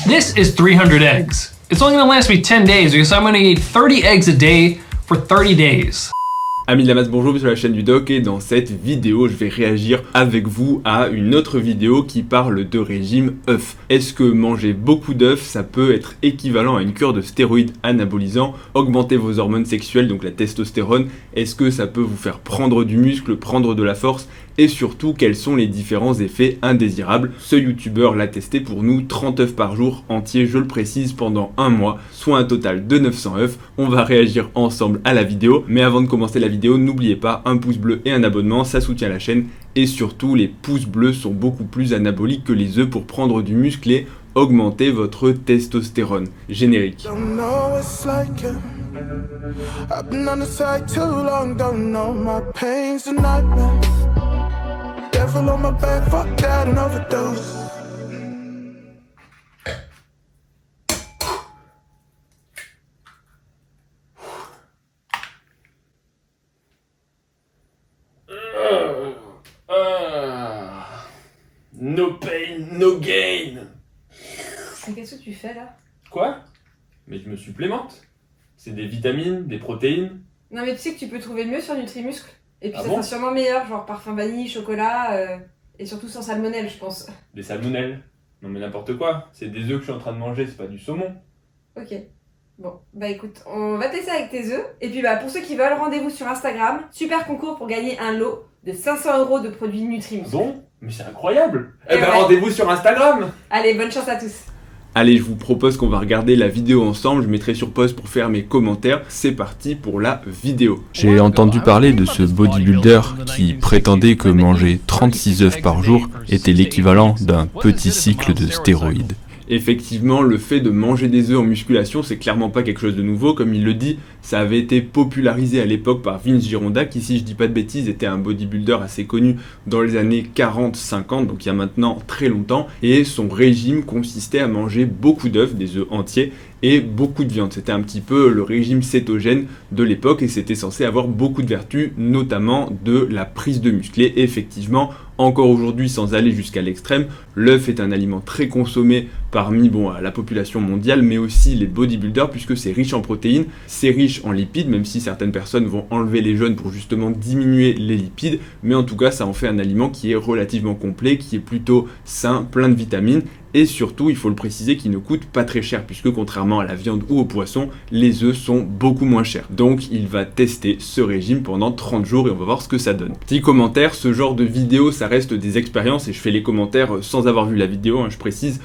This is 300 eggs. It's only gonna last me 10 days because I'm gonna eat 30 eggs a day for 30 days. Amis de la masse, bonjour, sur la chaîne du Doc, et dans cette vidéo, je vais réagir avec vous à une autre vidéo qui parle de régime œuf. Est-ce que manger beaucoup d'œufs, ça peut être équivalent à une cure de stéroïdes anabolisants, augmenter vos hormones sexuelles, donc la testostérone? Est-ce que ça peut vous faire prendre du muscle, prendre de la force? Et surtout, quels sont les différents effets indésirables? Ce youtubeur l'a testé pour nous, 30 œufs par jour, entiers, je le précise, pendant un mois, soit un total de 900 œufs. On va réagir ensemble à la vidéo, mais avant de commencer la vidéo, n'oubliez pas un pouce bleu et un abonnement, ça soutient la chaîne. Et surtout, les pouces bleus sont beaucoup plus anaboliques que les œufs pour prendre du muscle et augmenter votre testostérone. Générique. No pain, no gain. Qu'est-ce que tu fais là? Quoi? Mais je me supplémente. C'est des vitamines, des protéines. Non mais tu sais que tu peux trouver mieux sur Nutrimuscle. Et puis Ah ça bon sera sûrement meilleur, genre parfum vanille, chocolat, et surtout sans salmonelle je pense. Des salmonelles. Non mais n'importe quoi. C'est des œufs que je suis en train de manger, c'est pas du saumon. Ok. Bon, bah écoute, on va tester avec tes œufs. Et puis bah pour ceux qui veulent, rendez-vous sur Instagram. Super concours pour gagner un lot de 500 € de produits Nutrimuscle. Bon, mais c'est incroyable. Et Eh ben ouais. Rendez-vous sur Instagram. Allez, bonne chance à tous. Allez, je vous propose qu'on va regarder la vidéo ensemble, je mettrai sur pause pour faire mes commentaires. C'est parti pour la vidéo. J'ai entendu parler de ce bodybuilder qui prétendait que manger 36 œufs par jour était l'équivalent d'un petit cycle de stéroïdes. Effectivement, le fait de manger des œufs en musculation, c'est clairement pas quelque chose de nouveau. Comme il le dit, ça avait été popularisé à l'époque par Vince Gironda, qui, si je dis pas de bêtises, était un bodybuilder assez connu dans les années 40-50, donc il y a maintenant très longtemps. Et son régime consistait à manger beaucoup d'œufs, des œufs entiers, et beaucoup de viande. C'était un petit peu le régime cétogène de l'époque, et c'était censé avoir beaucoup de vertus, notamment de la prise de muscle. Et effectivement, encore aujourd'hui, sans aller jusqu'à l'extrême, l'œuf est un aliment très consommé parmi la population mondiale, mais aussi les bodybuilders, puisque c'est riche en protéines, c'est riche en lipides, même si certaines personnes vont enlever les jeûnes pour justement diminuer les lipides, mais en tout cas, ça en fait un aliment qui est relativement complet, qui est plutôt sain, plein de vitamines, et surtout, il faut le préciser, qu'il ne coûte pas très cher, puisque contrairement à la viande ou au poisson, les œufs sont beaucoup moins chers. Donc, il va tester ce régime pendant 30 jours et on va voir ce que ça donne. Petit commentaire, ce genre de vidéo, ça reste des expériences, et je fais les commentaires sans avoir vu la vidéo, je précise,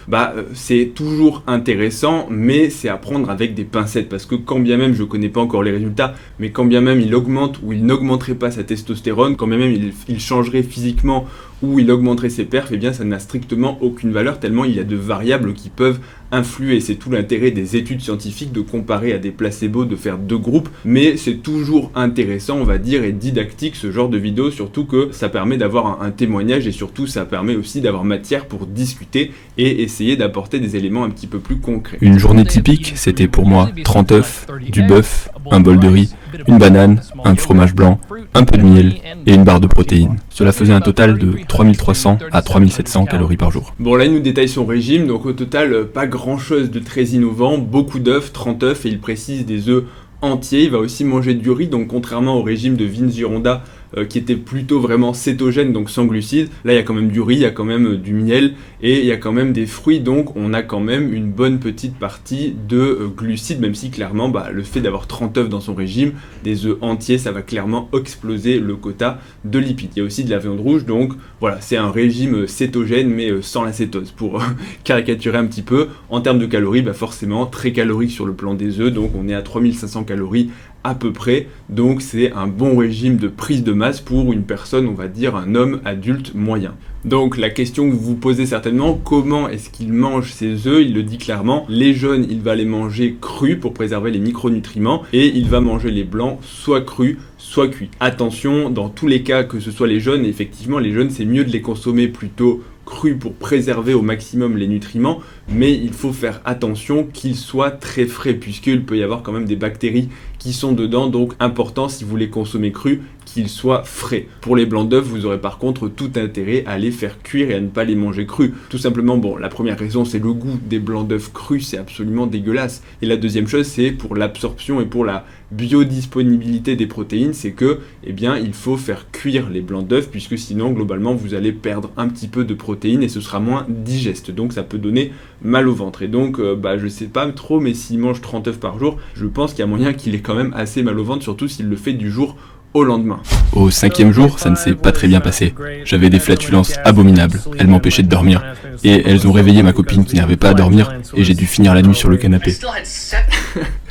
c'est toujours intéressant, mais c'est à prendre avec des pincettes, parce que quand bien même, je connais pas encore les résultats, mais quand bien même il augmente ou il n'augmenterait pas sa testostérone, quand bien même il changerait physiquement ou il augmenterait ses perfs, et bien ça n'a strictement aucune valeur, tellement il y a de variables qui peuvent influer. C'est tout l'intérêt des études scientifiques de comparer à des placebos, de faire deux groupes, mais c'est toujours intéressant, on va dire, et didactique ce genre de vidéo, surtout que ça permet d'avoir un témoignage, et surtout ça permet aussi d'avoir matière pour discuter et essayer d'apporter des éléments un petit peu plus concrets. Une journée typique, c'était pour moi 30 œufs, du bœuf, un bol de riz, une banane, un fromage blanc, un peu de miel et une barre de protéines. Cela faisait un total de 3300 à 3700 calories par jour. Bon, là il nous détaille son régime, donc au total pas grand chose de très innovant, beaucoup d'œufs, 30 œufs, et il précise des œufs entiers. Il va aussi manger du riz, donc contrairement au régime de Vince Gironda qui était plutôt vraiment cétogène, donc sans glucides, là il y a quand même du riz, il y a quand même du miel et il y a quand même des fruits, donc on a quand même une bonne petite partie de glucides, même si clairement le fait d'avoir 30 œufs dans son régime, des œufs entiers, ça va clairement exploser le quota de lipides. Il y a aussi de la viande rouge, donc voilà, c'est un régime cétogène mais sans la cétose, pour caricaturer un petit peu. En termes de calories, forcément très calorique sur le plan des œufs, donc on est à 3500 calories à peu près, donc c'est un bon régime de prise de masse pour une personne, on va dire un homme adulte moyen. Donc la question que vous vous posez certainement, comment est-ce qu'il mange ses œufs? Il le dit clairement, les jaunes il va les manger crus pour préserver les micronutriments, et il va manger les blancs soit crus, soit cuits. Attention, dans tous les cas, que ce soit les jaunes, effectivement les jaunes c'est mieux de les consommer plutôt crus pour préserver au maximum les nutriments, mais il faut faire attention qu'ils soient très frais, puisqu'il peut y avoir quand même des bactéries qui sont dedans, donc important si vous les consommez crus, qu'ils soient frais. Pour les blancs d'œufs, vous aurez par contre tout intérêt à les faire cuire et à ne pas les manger crus. Tout simplement, bon, la première raison, c'est le goût des blancs d'œufs crus, c'est absolument dégueulasse. Et la deuxième chose, c'est pour l'absorption et pour la biodisponibilité des protéines, c'est que, eh bien, il faut faire cuire les blancs d'œufs, puisque sinon, globalement, vous allez perdre un petit peu de protéines et ce sera moins digeste. Donc, ça peut donner mal au ventre. Et donc, je sais pas trop, mais s'il mange 30 œufs par jour, je pense qu'il y a moyen qu'il ait quand même assez mal au ventre, surtout s'il le fait du jour au lendemain. Au 5e jour, ça ne s'est pas très bien passé. J'avais des flatulences abominables, elles m'empêchaient de dormir. Et elles ont réveillé ma copine qui n'arrivait pas à dormir, et j'ai dû finir la nuit sur le canapé.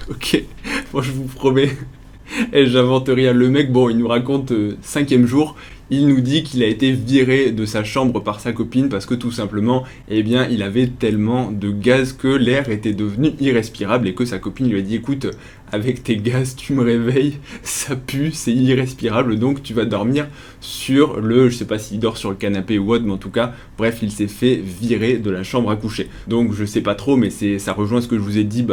Ok, moi je vous promets, j'invente rien. Le mec, bon, il nous raconte 5e jour, il nous dit qu'il a été viré de sa chambre par sa copine parce que tout simplement, eh bien, il avait tellement de gaz que l'air était devenu irrespirable et que sa copine lui a dit, écoute, avec tes gaz, tu me réveilles, ça pue, c'est irrespirable, donc tu vas dormir sur je sais pas s'il dort sur le canapé ou autre, mais en tout cas, bref, il s'est fait virer de la chambre à coucher. Donc je sais pas trop, mais ça rejoint ce que je vous ai dit,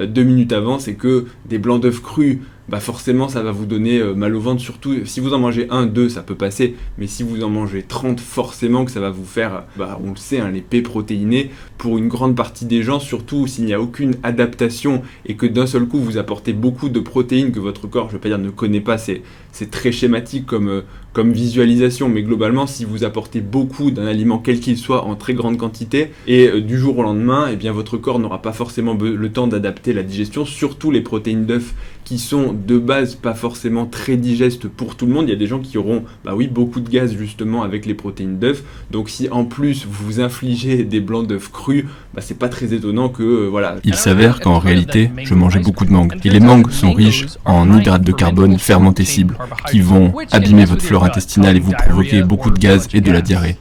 2 minutes avant, c'est que des blancs d'œufs crus, forcément ça va vous donner mal au ventre, surtout si vous en mangez 1, 2 ça peut passer, mais si vous en mangez 30, forcément que ça va vous faire, on le sait, les P protéinés, pour une grande partie des gens, surtout s'il n'y a aucune adaptation et que d'un seul coup vous apportez beaucoup de protéines que votre corps, je vais pas dire ne connaît pas, c'est très schématique comme visualisation, mais globalement si vous apportez beaucoup d'un aliment quel qu'il soit en très grande quantité, et du jour au lendemain, eh bien votre corps n'aura pas forcément le temps d'adapter la digestion, surtout les protéines d'œufs qui sont de base pas forcément très digestes pour tout le monde. Il y a des gens qui auront beaucoup de gaz justement avec les protéines d'œufs, donc si en plus vous vous infligez des blancs d'œufs crus, c'est pas très étonnant que Il s'avère qu'en réalité, je mangeais beaucoup de mangues, et les mangues sont riches en hydrates de carbone fermentescibles qui vont abîmer votre flore intestinale et vous provoquer beaucoup de gaz et de la diarrhée.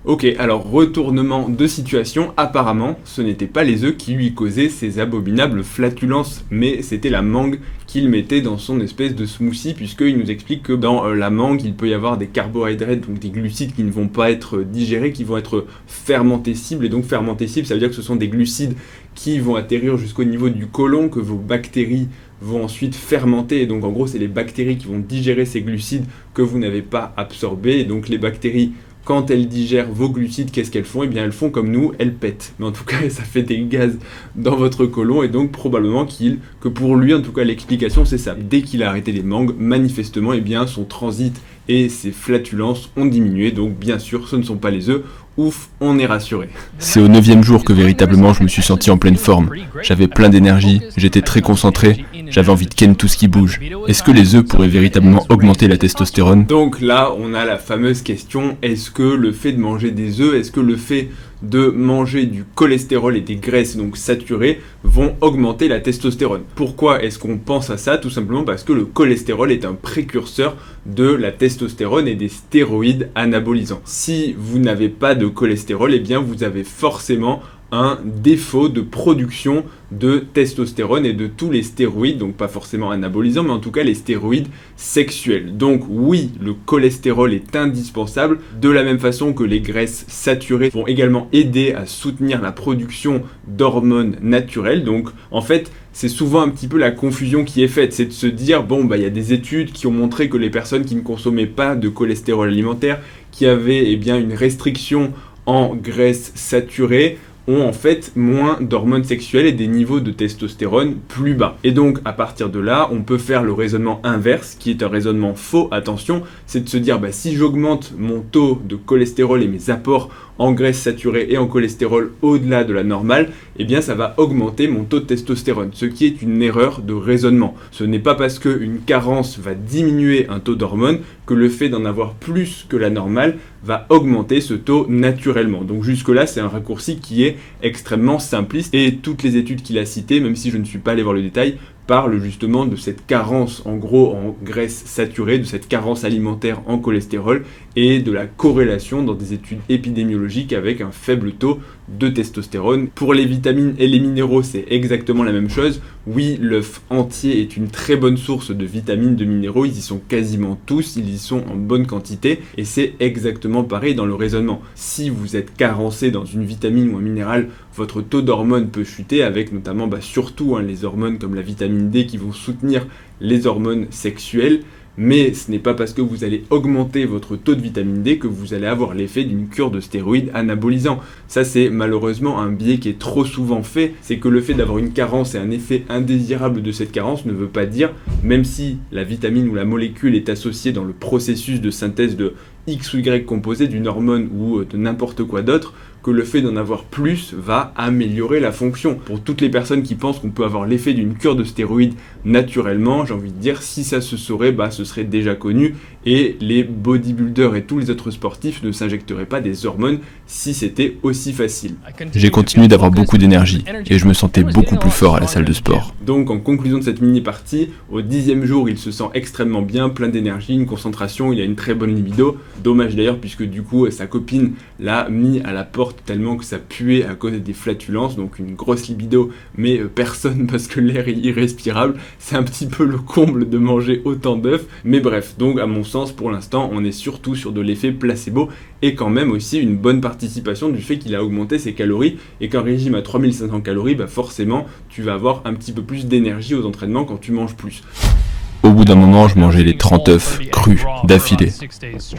Ok, alors retournement de situation, apparemment ce n'était pas les œufs qui lui causaient ces abominables flatulences, mais c'était la mangue qu'il mettait dans son espèce de smoothie, puisqu'il nous explique que dans la mangue, il peut y avoir des carbohydrates, donc des glucides qui ne vont pas être digérés, qui vont être fermentescibles, et donc fermentescibles, ça veut dire que ce sont des glucides qui vont atterrir jusqu'au niveau du côlon, que vos bactéries vont ensuite fermenter, et donc en gros c'est les bactéries qui vont digérer ces glucides que vous n'avez pas absorbés, et donc les bactéries, quand elles digèrent vos glucides, qu'est-ce qu'elles font ? Eh bien elles font comme nous, elles pètent. Mais en tout cas, ça fait des gaz dans votre côlon, et donc probablement que pour lui, en tout cas l'explication c'est ça. Dès qu'il a arrêté les mangues, manifestement, eh bien son transit et ses flatulences ont diminué, donc bien sûr ce ne sont pas les œufs. Ouf, on est rassuré. C'est au 9e jour que véritablement je me suis senti en pleine forme. J'avais plein d'énergie, j'étais très concentré, j'avais envie de ken tout ce qui bouge. Est-ce que les œufs pourraient véritablement augmenter la testostérone ? Donc là, on a la fameuse question, est-ce que le fait de manger des œufs, est-ce que le fait de manger du cholestérol et des graisses donc saturées vont augmenter la testostérone. Pourquoi est-ce qu'on pense à ça ? Tout simplement parce que le cholestérol est un précurseur de la testostérone et des stéroïdes anabolisants. Si vous n'avez pas de cholestérol, eh bien vous avez forcément un défaut de production de testostérone et de tous les stéroïdes, donc pas forcément anabolisants, mais en tout cas les stéroïdes sexuels. Donc oui, le cholestérol est indispensable, de la même façon que les graisses saturées vont également aider à soutenir la production d'hormones naturelles. Donc en fait, c'est souvent un petit peu la confusion qui est faite, c'est de se dire, il y a des études qui ont montré que les personnes qui ne consommaient pas de cholestérol alimentaire, qui avaient une restriction en graisses saturées, ont en fait moins d'hormones sexuelles et des niveaux de testostérone plus bas. Et donc à partir de là, on peut faire le raisonnement inverse, qui est un raisonnement faux, attention, c'est de se dire si j'augmente mon taux de cholestérol et mes apports en graisses saturées et en cholestérol au-delà de la normale, eh bien ça va augmenter mon taux de testostérone, ce qui est une erreur de raisonnement. Ce n'est pas parce qu'une carence va diminuer un taux d'hormones que le fait d'en avoir plus que la normale va augmenter ce taux naturellement. Donc jusque-là, c'est un raccourci qui est extrêmement simpliste, et toutes les études qu'il a citées, même si je ne suis pas allé voir le détail, parle justement de cette carence en gros en graisses saturées, de cette carence alimentaire en cholestérol et de la corrélation dans des études épidémiologiques avec un faible taux de testostérone. Pour les vitamines et les minéraux, c'est exactement la même chose. Oui, l'œuf entier est une très bonne source de vitamines, de minéraux, ils y sont quasiment tous, ils y sont en bonne quantité, et c'est exactement pareil dans le raisonnement. Si vous êtes carencé dans une vitamine ou un minéral, votre taux d'hormones peut chuter avec notamment surtout les hormones comme la vitamine vitamine D qui vont soutenir les hormones sexuelles. Mais ce n'est pas parce que vous allez augmenter votre taux de vitamine D que vous allez avoir l'effet d'une cure de stéroïdes anabolisants. Ça, c'est malheureusement un biais qui est trop souvent fait. C'est que le fait d'avoir une carence et un effet indésirable de cette carence ne veut pas dire, même si la vitamine ou la molécule est associée dans le processus de synthèse de X ou Y composé d'une hormone ou de n'importe quoi d'autre, que le fait d'en avoir plus va améliorer la fonction. Pour toutes les personnes qui pensent qu'on peut avoir l'effet d'une cure de stéroïdes naturellement, j'ai envie de dire, si ça se saurait, ce serait déjà connu, et les bodybuilders et tous les autres sportifs ne s'injecteraient pas des hormones si c'était aussi facile. J'ai continué d'avoir beaucoup d'énergie et je me sentais beaucoup plus fort à la salle de sport. Donc en conclusion de cette mini-partie, au 10e jour, il se sent extrêmement bien, plein d'énergie, une concentration, il a une très bonne libido. Dommage d'ailleurs puisque du coup sa copine l'a mis à la porte tellement que ça puait à cause des flatulences, donc une grosse libido, mais personne parce que l'air est irrespirable. C'est un petit peu le comble de manger autant d'œufs, mais bref, donc à mon sens pour l'instant on est surtout sur de l'effet placebo et quand même aussi une bonne participation du fait qu'il a augmenté ses calories et qu'un régime à 3500 calories, forcément tu vas avoir un petit peu plus d'énergie aux entraînements quand tu manges plus. Au bout d'un moment, je mangeais les 30 œufs crus d'affilée.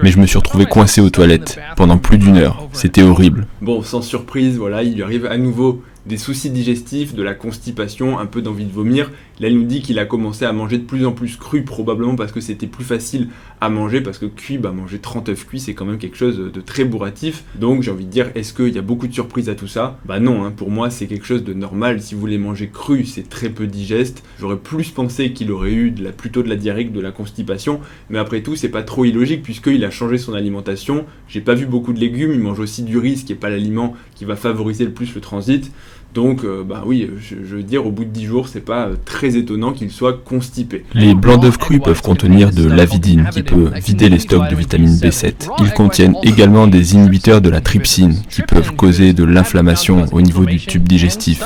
Mais je me suis retrouvé coincé aux toilettes pendant plus d'1 heure. C'était horrible. Bon, sans surprise, voilà, il lui arrive à nouveau des soucis digestifs, de la constipation, un peu d'envie de vomir. Là, il nous dit qu'il a commencé à manger de plus en plus cru, probablement parce que c'était plus facile à manger, parce que cuit, manger 30 œufs cuits, c'est quand même quelque chose de très bourratif. Donc, j'ai envie de dire, est-ce qu'il y a beaucoup de surprises à tout ça ? Non, pour moi, c'est quelque chose de normal. Si vous les mangez crus, c'est très peu digeste. J'aurais plus pensé qu'il aurait eu plutôt de la diarrhée que de la constipation, mais après tout, c'est pas trop illogique, puisqu'il a changé son alimentation. J'ai pas vu beaucoup de légumes, il mange aussi du riz, ce qui est pas l'aliment qui va favoriser le plus le transit. Donc, oui, je veux dire, au bout de 10 jours, c'est pas très étonnant qu'il soit constipé. Les blancs d'œufs crus peuvent contenir de l'avidine qui peut vider les stocks de vitamine B7. Ils contiennent également des inhibiteurs de la trypsine qui peuvent causer de l'inflammation au niveau du tube digestif.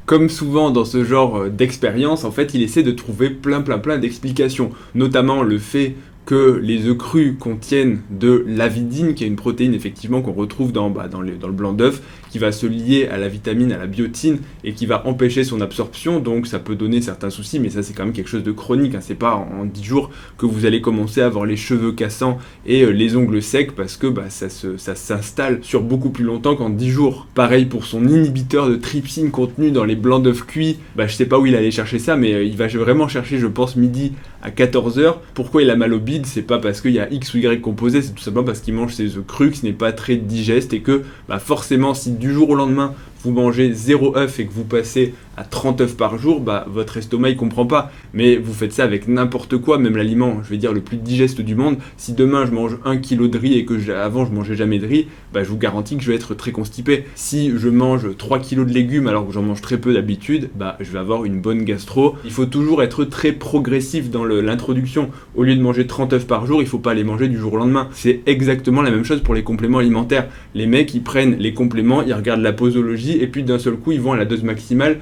Comme souvent dans ce genre d'expérience, en fait, il essaie de trouver plein d'explications, notamment le fait que les œufs crus contiennent de l'avidine, qui est une protéine effectivement qu'on retrouve dans le blanc d'œuf, qui va se lier à la vitamine, à la biotine, et qui va empêcher son absorption, donc ça peut donner certains soucis, mais ça c'est quand même quelque chose de chronique, c'est pas en 10 jours que vous allez commencer à avoir les cheveux cassants et les ongles secs, parce que ça s'installe sur beaucoup plus longtemps qu'en 10 jours. Pareil pour son inhibiteur de trypsine contenu dans les blancs d'œufs cuits, je sais pas où il allait chercher ça, mais il va vraiment chercher, je pense, midi à 14h. Pourquoi il a mal au bide ? C'est pas parce qu'il y a X ou Y composé, c'est tout simplement parce qu'il mange ses œufs crus, que ce n'est pas très digeste, et que forcément si du jour au lendemain vous mangez 0 œuf et que vous passez à 30 œufs par jour, votre estomac il comprend pas. Mais vous faites ça avec n'importe quoi, même l'aliment, je vais dire le plus digeste du monde. Si demain je mange 1 kg de riz et que avant je mangeais jamais de riz, je vous garantis que je vais être très constipé. Si je mange 3 kg de légumes alors que j'en mange très peu d'habitude, je vais avoir une bonne gastro. Il faut toujours être très progressif dans l'introduction. Au lieu de manger 30 œufs par jour, il faut pas les manger du jour au lendemain. C'est exactement la même chose pour les compléments alimentaires. Les mecs ils prennent les compléments, ils regardent la posologie et puis d'un seul coup ils vont à la dose maximale.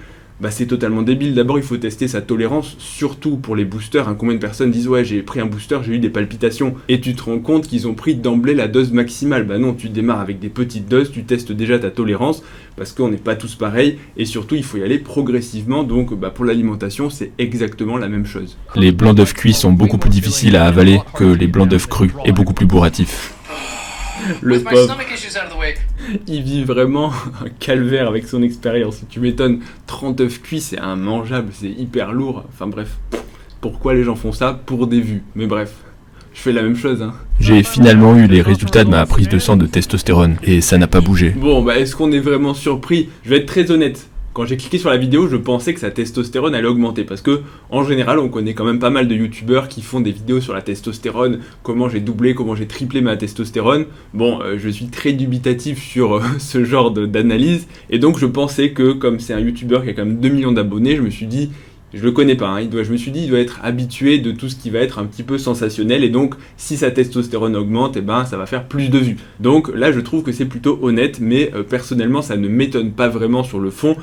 C'est totalement débile. D'abord il faut tester sa tolérance, surtout pour les boosters. Combien de personnes disent ouais j'ai pris un booster, j'ai eu des palpitations, et tu te rends compte qu'ils ont pris d'emblée la dose maximale. Non, tu démarres avec des petites doses, tu testes déjà ta tolérance, parce qu'on n'est pas tous pareils, et surtout il faut y aller progressivement. Donc pour l'alimentation c'est exactement la même chose. Les blancs d'œufs cuits sont beaucoup plus difficiles à avaler que les blancs d'œufs crus, et beaucoup plus bourratifs. Le pauvre, il vit vraiment un calvaire avec son expérience. Tu m'étonnes, 30 œufs cuits, c'est immangeable, c'est hyper lourd. Enfin bref, pourquoi les gens font ça ? Pour des vues. Mais bref, je fais la même chose. J'ai finalement eu les résultats de ma prise de sang de testostérone, et ça n'a pas bougé. Bon, est-ce qu'on est vraiment surpris ? Je vais être très honnête. Quand j'ai cliqué sur la vidéo, je pensais que sa testostérone allait augmenter, parce que en général, on connaît quand même pas mal de youtubeurs qui font des vidéos sur la testostérone, comment j'ai doublé, comment j'ai triplé ma testostérone. Je suis très dubitatif sur ce genre d'analyse, et donc je pensais que comme c'est un youtubeur qui a quand même 2 millions d'abonnés, je me suis dit, je le connais pas, je me suis dit il doit être habitué de tout ce qui va être un petit peu sensationnel, et donc si sa testostérone augmente, ça va faire plus de vues. Donc là je trouve que c'est plutôt honnête, mais personnellement ça ne m'étonne pas vraiment sur le fond.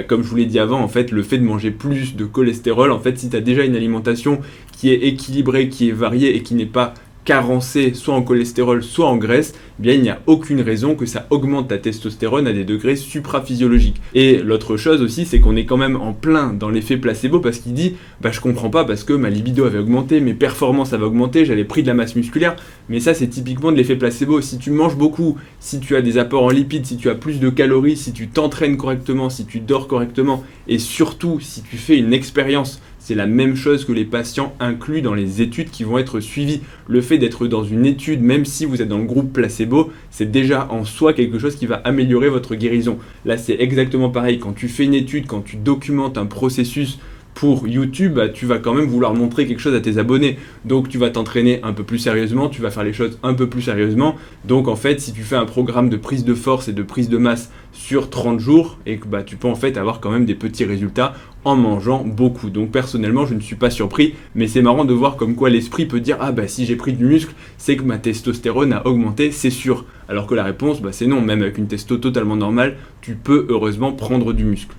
Comme je vous l'ai dit avant, en fait le fait de manger plus de cholestérol, en fait si tu as déjà une alimentation qui est équilibrée, qui est variée et qui n'est pas carencé soit en cholestérol, soit en graisse, eh bien il n'y a aucune raison que ça augmente ta testostérone à des degrés supraphysiologiques. Et l'autre chose aussi, c'est qu'on est quand même en plein dans l'effet placebo parce qu'il dit bah je comprends pas parce que ma libido avait augmenté, mes performances avaient augmenté, j'avais pris de la masse musculaire, mais ça c'est typiquement de l'effet placebo. Si tu manges beaucoup, si tu as des apports en lipides, si tu as plus de calories, si tu t'entraînes correctement, si tu dors correctement et surtout si tu fais une expérience, c'est la même chose que les patients inclus dans les études qui vont être suivies. Le fait d'être dans une étude, même si vous êtes dans le groupe placebo, c'est déjà en soi quelque chose qui va améliorer votre guérison. Là, c'est exactement pareil. Quand tu fais une étude, quand tu documentes un processus pour YouTube, bah, tu vas quand même vouloir montrer quelque chose à tes abonnés. Donc tu vas t'entraîner un peu plus sérieusement, tu vas faire les choses un peu plus sérieusement. Donc en fait, si tu fais un programme de prise de force et de prise de masse sur 30 jours, et que bah, tu peux en fait avoir quand même des petits résultats en mangeant beaucoup. Donc personnellement, je ne suis pas surpris, mais c'est marrant de voir comme quoi l'esprit peut dire « Ah bah si j'ai pris du muscle, c'est que ma testostérone a augmenté, c'est sûr ». Alors que la réponse, bah, c'est non, même avec une testo totalement normale, tu peux heureusement prendre du muscle.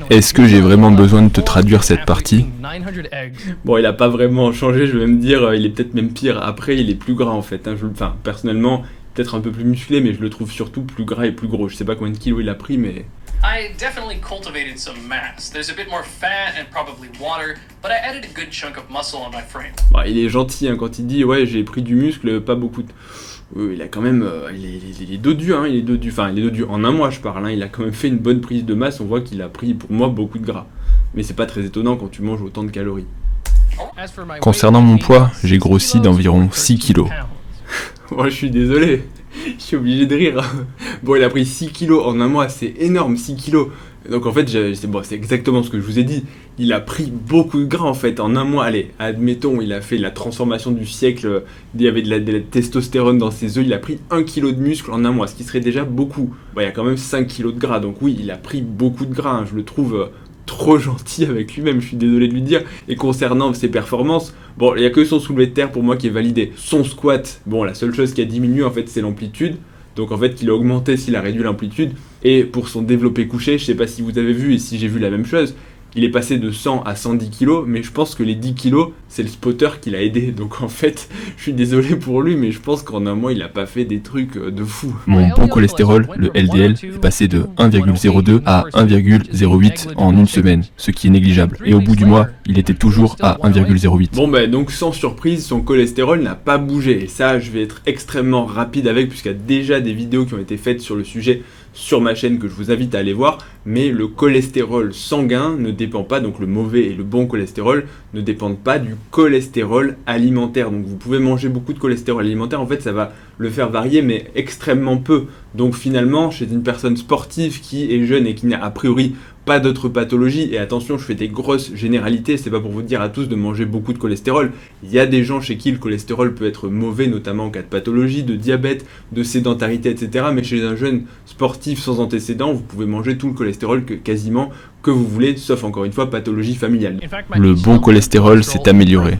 Est-ce que j'ai vraiment besoin de te traduire cette partie? Bon, il a pas vraiment changé, je vais me dire, il est peut-être même pire. Après, il est plus gras en fait. Hein. Enfin, personnellement, peut-être un peu plus musclé, mais je le trouve surtout plus gras et plus gros. Je sais pas combien de kilos il a pris, mais... I definitely cultivated some mass. There's a bit more fat and probably water, but I added a good chunk of muscle on my frame. Bon, il est gentil hein, quand il dit ouais j'ai pris du muscle, pas beaucoup de... il a quand même, il est dodu, hein, il est dodu, enfin il est dodu en un mois je parle, hein, il a quand même fait une bonne prise de masse, on voit qu'il a pris pour moi beaucoup de gras. Mais c'est pas très étonnant quand tu manges autant de calories. Concernant mon poids, j'ai grossi d'environ 6 kilos. Moi je suis désolé, je suis obligé de rire. Bon il a pris 6 kilos en un mois, c'est énorme 6 kilos. Donc en fait c'est exactement ce que je vous ai dit. Il a pris beaucoup de gras en fait en un mois. Allez, admettons, il a fait la transformation du siècle, il y avait de la testostérone dans ses œufs, il a pris 1 kg de muscle en un mois, ce qui serait déjà beaucoup. Bon, il y a quand même 5 kg de gras, donc oui il a pris beaucoup de gras, hein. Je le trouve... trop gentil avec lui-même, je suis désolé de lui dire. Et concernant ses performances, bon, il n'y a que son soulevé de terre pour moi qui est validé. Son squat, bon, la seule chose qui a diminué en fait, c'est l'amplitude. Donc en fait, qu'il a augmenté s'il a réduit l'amplitude. Et pour son développé couché, je sais pas si vous avez vu et si j'ai vu la même chose, il est passé de 100 à 110 kg, mais je pense que les 10 kg, c'est le spotter qui l'a aidé. Donc en fait, je suis désolé pour lui, mais je pense qu'en un mois, il a pas fait des trucs de fou. Mon bon cholestérol, le LDL, est passé de 1,02 à 1,08 en une semaine, ce qui est négligeable. Et au bout du mois, il était toujours à 1,08. Bon ben donc sans surprise, son cholestérol n'a pas bougé. Et ça, je vais être extrêmement rapide avec, puisqu'il y a déjà des vidéos qui ont été faites sur le sujet sur ma chaîne que je vous invite à aller voir, mais le cholestérol sanguin ne dépend pas, donc le mauvais et le bon cholestérol ne dépendent pas du cholestérol alimentaire. Donc vous pouvez manger beaucoup de cholestérol alimentaire, en fait ça va le faire varier mais extrêmement peu. Donc finalement chez une personne sportive qui est jeune et qui n'a a priori pas d'autres pathologies, et attention je fais des grosses généralités, c'est pas pour vous dire à tous de manger beaucoup de cholestérol, il y a des gens chez qui le cholestérol peut être mauvais, notamment en cas de pathologie, de diabète, de sédentarité, etc. Mais chez un jeune sportif sans antécédent, vous pouvez manger tout le cholestérol quasiment que vous voulez, sauf encore une fois pathologie familiale. Le bon cholestérol s'est amélioré.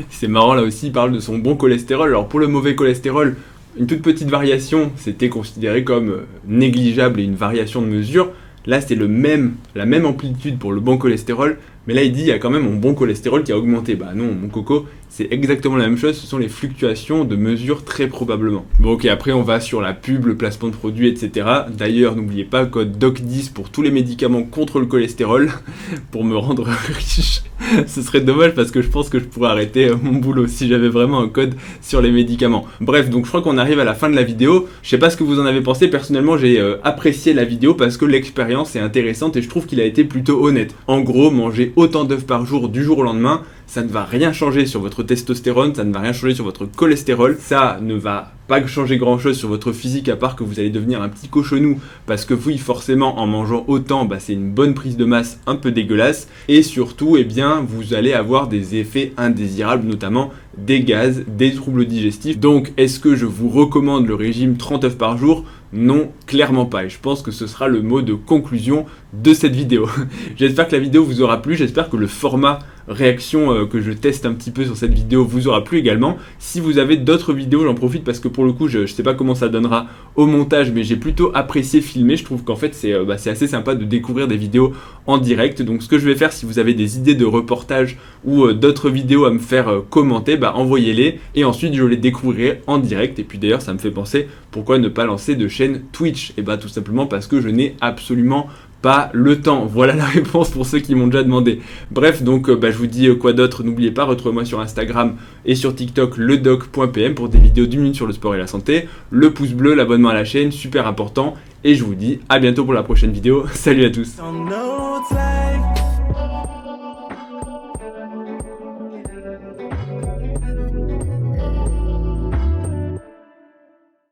C'est marrant, là aussi il parle de son bon cholestérol. Alors pour le mauvais cholestérol, une toute petite variation, c'était considéré comme négligeable et une variation de mesure. Là, c'est la même amplitude pour le bon cholestérol, mais là, il dit il y a quand même mon bon cholestérol qui a augmenté. Bah non, mon coco, c'est exactement la même chose, ce sont les fluctuations de mesure très probablement. Bon, ok, après, on va sur la pub, le placement de produits, etc. D'ailleurs, n'oubliez pas, code DOC10 pour tous les médicaments contre le cholestérol, pour me rendre riche. Ce serait dommage parce que je pense que je pourrais arrêter mon boulot si j'avais vraiment un code sur les médicaments. Bref, donc je crois qu'on arrive à la fin de la vidéo. Je sais pas ce que vous en avez pensé, personnellement j'ai apprécié la vidéo parce que l'expérience est intéressante et je trouve qu'il a été plutôt honnête. En gros, manger autant d'œufs par jour du jour au lendemain, ça ne va rien changer sur votre testostérone, ça ne va rien changer sur votre cholestérol, ça ne va pas changer grand chose sur votre physique à part que vous allez devenir un petit cochonou parce que oui forcément en mangeant autant bah, c'est une bonne prise de masse un peu dégueulasse et surtout eh bien vous allez avoir des effets indésirables, notamment des gaz, des troubles digestifs. Donc est-ce que je vous recommande le régime 30 œufs par jour? Non, clairement pas. Et je pense que ce sera le mot de conclusion de cette vidéo. J'espère que la vidéo vous aura plu, j'espère que le format réaction que je teste un petit peu sur cette vidéo vous aura plu également. Si vous avez d'autres vidéos, j'en profite parce que pour le coup je sais pas comment ça donnera au montage, mais j'ai plutôt apprécié filmer. Je trouve qu'en fait c'est assez sympa de découvrir des vidéos en direct. Donc ce que je vais faire, si vous avez des idées de reportages ou d'autres vidéos à me faire commenter, envoyez-les et ensuite je les découvrirai en direct. Et puis d'ailleurs ça me fait penser, pourquoi ne pas lancer de chaîne Twitch? Et tout simplement parce que je n'ai absolument pas le temps. Voilà la réponse pour ceux qui m'ont déjà demandé. Bref, donc je vous dis quoi d'autre. N'oubliez pas, retrouvez-moi sur Instagram et sur TikTok, ledoc.pm pour des vidéos d'1 minute sur le sport et la santé. Le pouce bleu, l'abonnement à la chaîne, super important. Et je vous dis à bientôt pour la prochaine vidéo. Salut à tous.